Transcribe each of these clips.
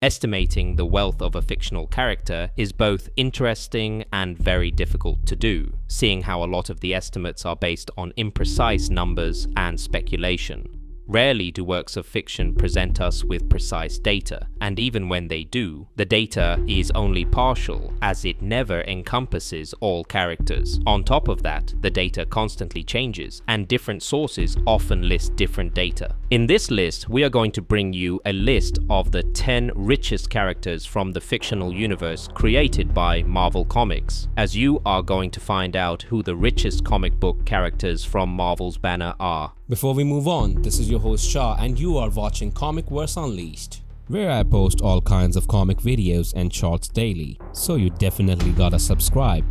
Estimating the wealth of a fictional character is both interesting and very difficult to do, seeing how a lot of the estimates are based on imprecise numbers and speculation. Rarely do works of fiction present us with precise data, and even when they do, the data is only partial, as it never encompasses all characters. On top of that, the data constantly changes, and different sources often list different data. In this list, we are going to bring you a list of the 10 richest characters from the fictional universe created by Marvel Comics, as you are going to find out who the richest comic book characters from Marvel's banner are. Before we move on, this is your host Shah and you are watching Comicverse Unleashed, where I post all kinds of comic videos and shorts daily, so you definitely gotta subscribe.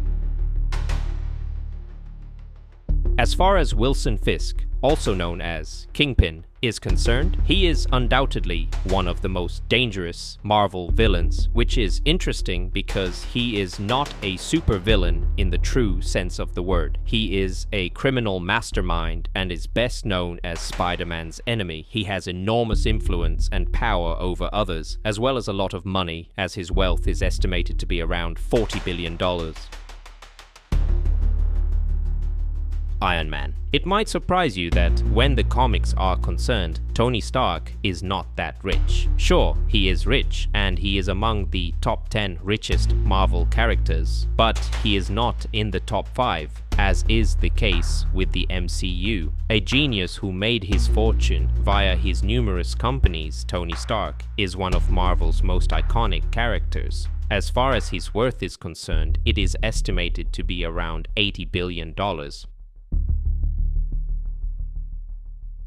As far as Wilson Fisk, also known as Kingpin, is concerned, he is undoubtedly one of the most dangerous Marvel villains, which is interesting because he is not a supervillain in the true sense of the word. He is a criminal mastermind and is best known as Spider-Man's enemy. He has enormous influence and power over others, as well as a lot of money, as his wealth is estimated to be around $40 billion. Iron Man. It might surprise you that when the comics are concerned, Tony Stark is not that rich. Sure, he is rich, and he is among the top 10 richest Marvel characters, but he is not in the top 5, as is the case with the MCU. A genius who made his fortune via his numerous companies, Tony Stark is one of Marvel's most iconic characters. As far as his worth is concerned, it is estimated to be around $80 billion.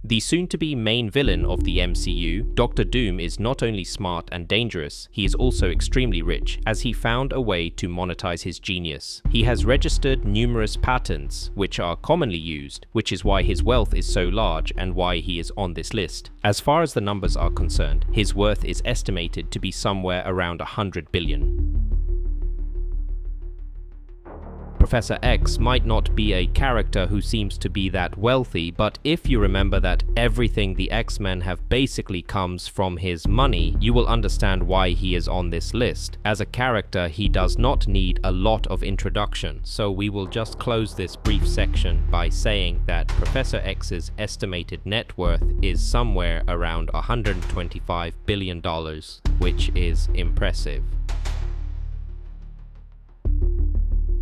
The soon-to-be main villain of the MCU, Dr. Doom, is not only smart and dangerous, he is also extremely rich, as he found a way to monetize his genius. He has registered numerous patents, which are commonly used, which is why his wealth is so large and why he is on this list. As far as the numbers are concerned, his worth is estimated to be somewhere around 100 billion. Professor X might not be a character who seems to be that wealthy, but if you remember that everything the X-Men have basically comes from his money, you will understand why he is on this list. As a character, he does not need a lot of introduction, so we will just close this brief section by saying that Professor X's estimated net worth is somewhere around $125 billion, which is impressive.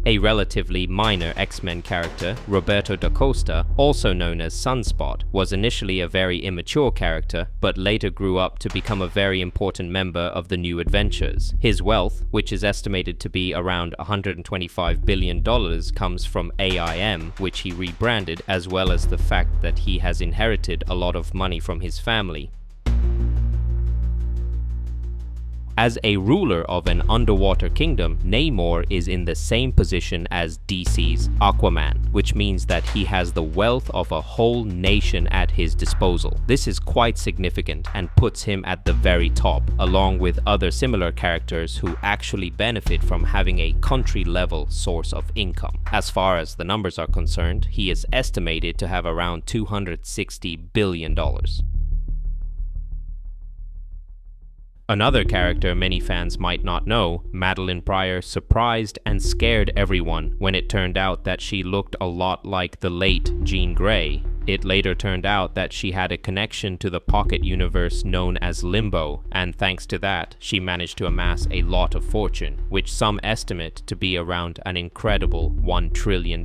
A relatively minor X-Men character, Roberto da Costa, also known as Sunspot, was initially a very immature character, but later grew up to become a very important member of the New Adventures. His wealth, which is estimated to be around $125 billion, comes from A.I.M, which he rebranded, as well as the fact that he has inherited a lot of money from his family. As a ruler of an underwater kingdom, Namor is in the same position as DC's Aquaman, which means that he has the wealth of a whole nation at his disposal. This is quite significant and puts him at the very top, along with other similar characters who actually benefit from having a country-level source of income. As far as the numbers are concerned, he is estimated to have around $260 billion. Another character many fans might not know, Madelyne Pryor, surprised and scared everyone when it turned out that she looked a lot like the late Jean Grey. It later turned out that she had a connection to the pocket universe known as Limbo, and thanks to that, she managed to amass a lot of fortune, which some estimate to be around an incredible $1 trillion.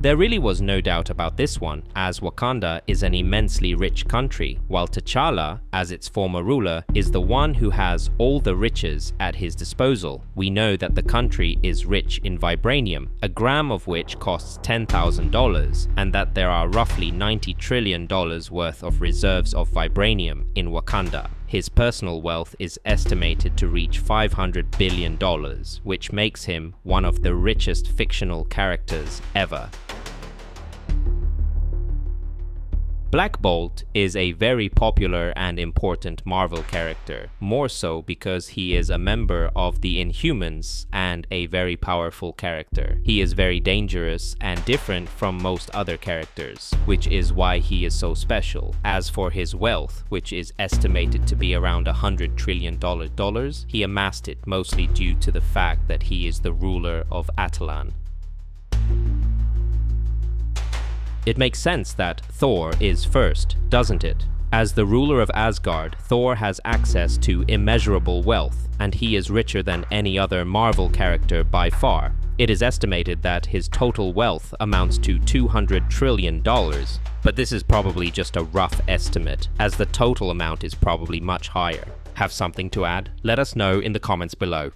There really was no doubt about this one, as Wakanda is an immensely rich country, while T'Challa, as its former ruler, is the one who has all the riches at his disposal. We know that the country is rich in vibranium, a gram of which costs $10,000, and that there are roughly $90 trillion worth of reserves of vibranium in Wakanda. His personal wealth is estimated to reach $500 billion, which makes him one of the richest fictional characters ever. Black Bolt is a very popular and important Marvel character, more so because he is a member of the Inhumans and a very powerful character. He is very dangerous and different from most other characters, which is why he is so special. As for his wealth, which is estimated to be around $100 trillion, he amassed it mostly due to the fact that he is the ruler of Attilan. It makes sense that Thor is first, doesn't it? As the ruler of Asgard, Thor has access to immeasurable wealth, and he is richer than any other Marvel character by far. It is estimated that his total wealth amounts to $200 trillion, but this is probably just a rough estimate, as the total amount is probably much higher. Have something to add? Let us know in the comments below.